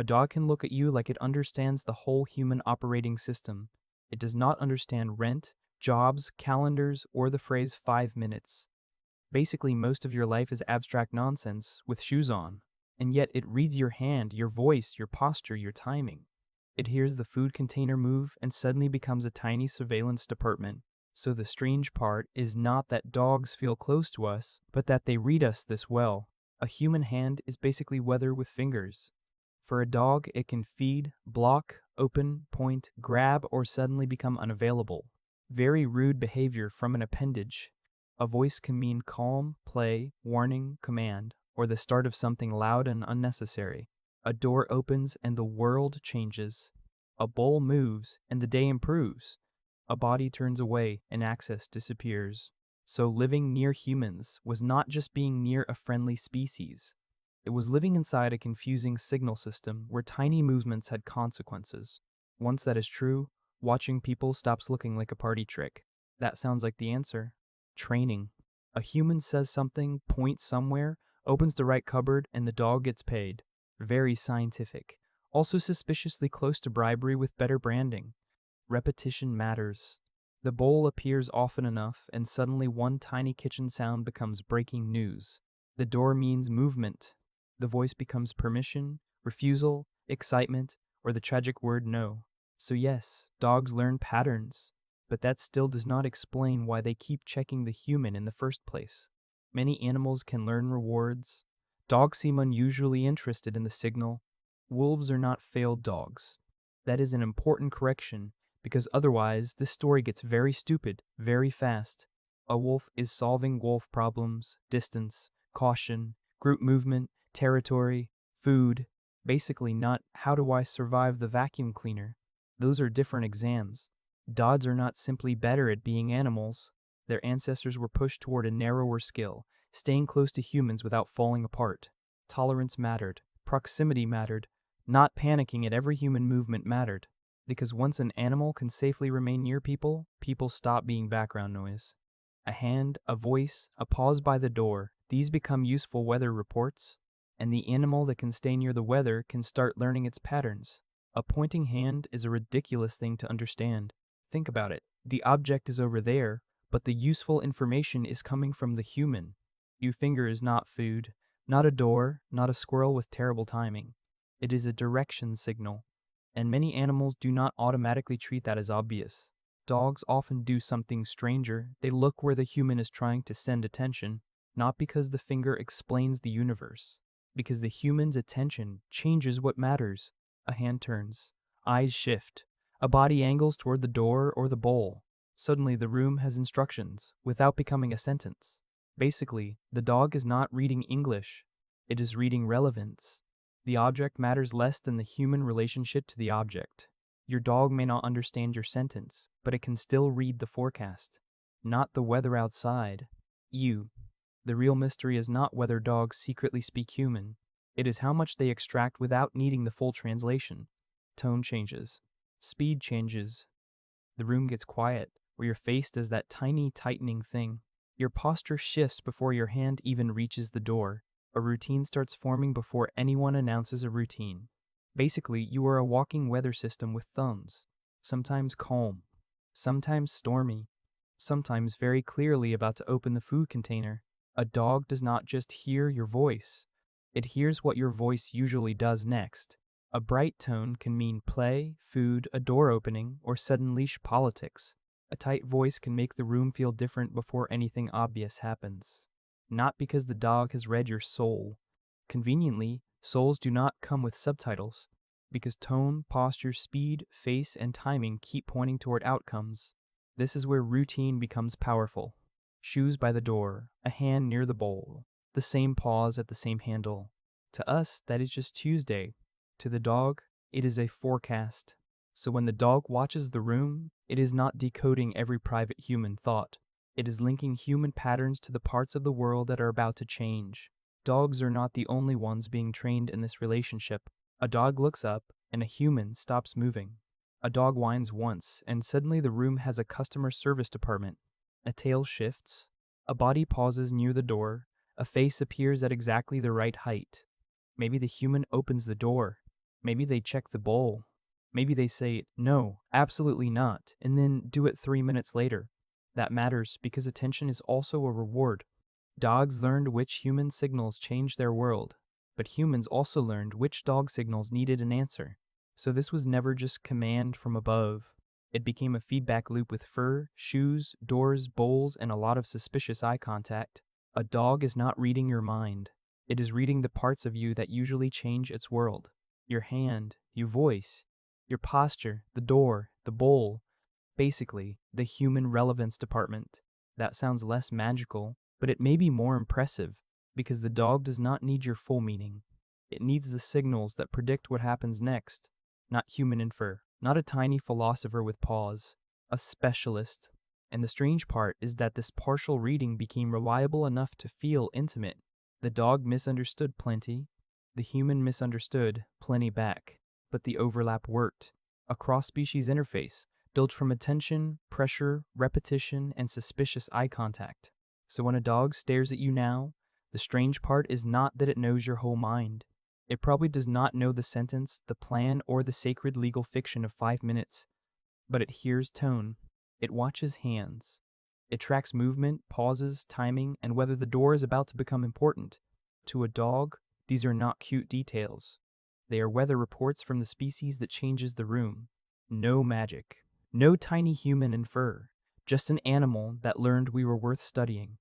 A dog can look at you like it understands the whole human operating system. It does not understand rent, jobs, calendars, or the phrase 5 minutes. Basically, most of your life is abstract nonsense with shoes on. And yet it reads your hand, your voice, your posture, your timing. It hears the food container move and suddenly becomes a tiny surveillance department. So the strange part is not that dogs feel close to us, but that they read us this well. A human hand is basically weather with fingers. For a dog, it can feed, block, open, point, grab, or suddenly become unavailable. Very rude behavior from an appendage. A voice can mean calm, play, warning, command, or the start of something loud and unnecessary. A door opens and the world changes. A bowl moves and the day improves. A body turns away and access disappears. So living near humans was not just being near a friendly species. It was living inside a confusing signal system where tiny movements had consequences. Once that is true, watching people stops looking like a party trick. That sounds like the answer. Training. A human says something, points somewhere, opens the right cupboard, and the dog gets paid. Very scientific. Also suspiciously close to bribery with better branding. Repetition matters. The bowl appears often enough, and suddenly one tiny kitchen sound becomes breaking news. The door means movement. The voice becomes permission, refusal, excitement, or the tragic word no. So yes, dogs learn patterns, but that still does not explain why they keep checking the human in the first place. Many animals can learn rewards. Dogs seem unusually interested in the signal. Wolves are not failed dogs. That is an important correction, because otherwise this story gets very stupid very fast. A wolf is solving wolf problems, distance, caution, group movement, territory, food, basically not how do I survive the vacuum cleaner. Those are different exams. Dogs are not simply better at being animals. Their ancestors were pushed toward a narrower skill, staying close to humans without falling apart. Tolerance mattered, proximity mattered, not panicking at every human movement mattered. Because once an animal can safely remain near people, people stop being background noise. A hand, a voice, a pause by the door, these become useful weather reports, and the animal that can stay near the weather can start learning its patterns. A pointing hand is a ridiculous thing to understand. Think about it. The object is over there, but the useful information is coming from the human. Your finger is not food, not a door, not a squirrel with terrible timing. It is a direction signal, and many animals do not automatically treat that as obvious. Dogs often do something stranger. They look where the human is trying to send attention, not because the finger explains the universe, because the human's attention changes what matters. A hand turns, eyes shift, a body angles toward the door or the bowl. Suddenly the room has instructions, without becoming a sentence. Basically, the dog is not reading English, it is reading relevance. The object matters less than the human relationship to the object. Your dog may not understand your sentence, but it can still read the forecast, not the weather outside. You. The real mystery is not whether dogs secretly speak human. It is how much they extract without needing the full translation. Tone changes. Speed changes. The room gets quiet, where your face does that tiny tightening thing. Your posture shifts before your hand even reaches the door. A routine starts forming before anyone announces a routine. Basically, you are a walking weather system with thumbs. Sometimes calm, sometimes stormy, sometimes very clearly about to open the food container. A dog does not just hear your voice, it hears what your voice usually does next. A bright tone can mean play, food, a door opening, or sudden leash politics. A tight voice can make the room feel different before anything obvious happens. Not because the dog has read your soul. Conveniently, souls do not come with subtitles, because tone, posture, speed, face, and timing keep pointing toward outcomes. This is where routine becomes powerful. Shoes by the door, a hand near the bowl, the same pause at the same handle. To us, that is just Tuesday. To the dog, it is a forecast. So when the dog watches the room, it is not decoding every private human thought. It is linking human patterns to the parts of the world that are about to change. Dogs are not the only ones being trained in this relationship. A dog looks up, and a human stops moving. A dog whines once, and suddenly the room has a customer service department. A tail shifts. A body pauses near the door. A face appears at exactly the right height. Maybe the human opens the door. Maybe they check the bowl. Maybe they say, no, absolutely not, and then do it 3 minutes later. That matters because attention is also a reward. Dogs learned which human signals changed their world, but humans also learned which dog signals needed an answer. So this was never just command from above. It became a feedback loop with fur, shoes, doors, bowls, and a lot of suspicious eye contact. A dog is not reading your mind. It is reading the parts of you that usually change its world. Your hand, your voice, your posture, the door, the bowl. Basically, the human relevance department. That sounds less magical, but it may be more impressive because the dog does not need your full meaning. It needs the signals that predict what happens next, not human infer, not a tiny philosopher with paws, a specialist. And the strange part is that this partial reading became reliable enough to feel intimate. The dog misunderstood plenty, the human misunderstood plenty back, but the overlap worked. A cross-species interface, built from attention, pressure, repetition, and suspicious eye contact. So when a dog stares at you now, the strange part is not that it knows your whole mind. It probably does not know the sentence, the plan, or the sacred legal fiction of 5 minutes, but it hears tone. It watches hands. It tracks movement, pauses, timing, and whether the door is about to become important. To a dog, these are not cute details. They are weather reports from the species that changes the room. No magic. No tiny human in fur. Just an animal that learned we were worth studying.